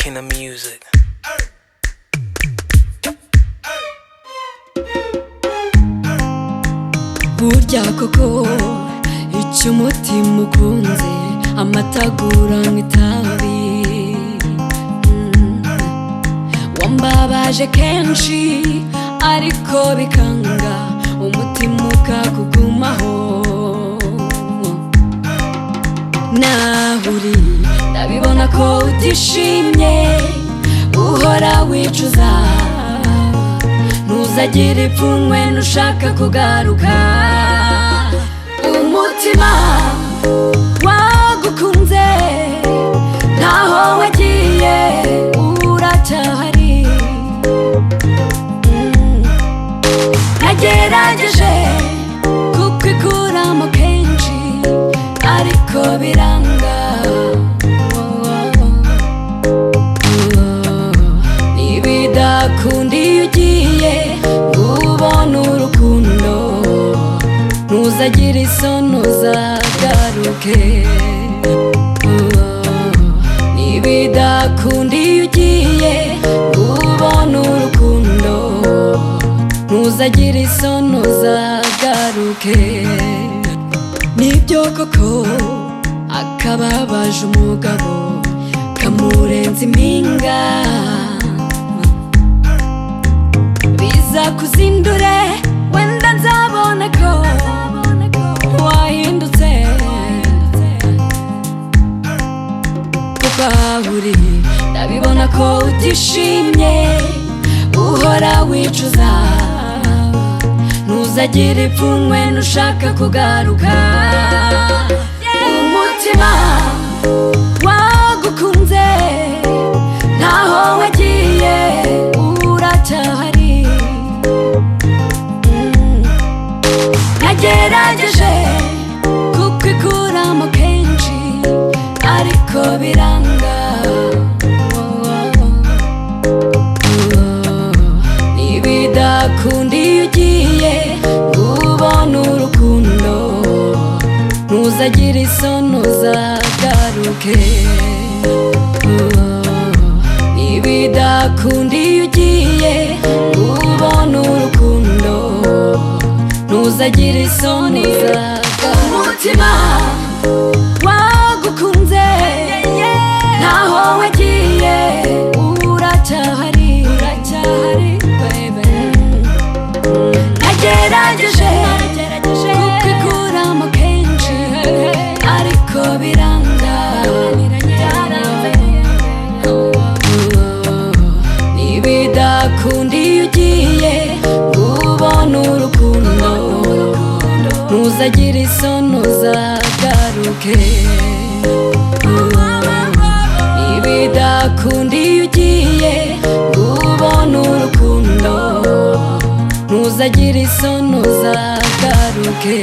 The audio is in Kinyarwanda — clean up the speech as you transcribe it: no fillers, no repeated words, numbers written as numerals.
Kina Music. Burya koko icyo umutima ukunze amatagura nk'itabi. Wambabaje kenshi ariko bikanga umutima ukakugumaho. Naho uri ndabibona ko utishimye uhora wicuza, ntuzagire ipfunwe nushaka kugaruka. Umutima wagukunze ntaho wagiye uracyahari. Nagerageje kukwikuramo kenshi ariko biranga. Nibidakunda iyo ugiye ubona urukundo, ntuzagire isoni uzagaruke. Nibidakunda iyo ugiye ubona urukundo, ntuzagire isoni uzagaruke. Nibyo koko akababaje umugabo kamurenza impinga, biza kuzindure wenda nzabona ko wahindutse. Kuko aho uri ndabibona ko utishimye uhora wicuza, ntuzagire ipfunwe nushaka kugaruka. Umutima wagukunze ntaho wagiye uracyahari. Nagerageje kukwikuramo kenshi ariko biranga. Nibidakunda iyo ugiye ubona urukundo, ntuzagire isoni uzagaruke. Nibidakunda iyo ugiye ubona urukundo, ntuzagire isoni uzagaruke. Umutima wagukunze ntaho wagiye uracyahari. Nagerageje kukwikuramo kenshi ariko biranga. Nibidakunda iyo ugiye ubona urukundo, ntuzagire isoni uzagaruke. Nibidakunda iyo ugiye ubona urukundo, ntuzagire isoni uzagaruke.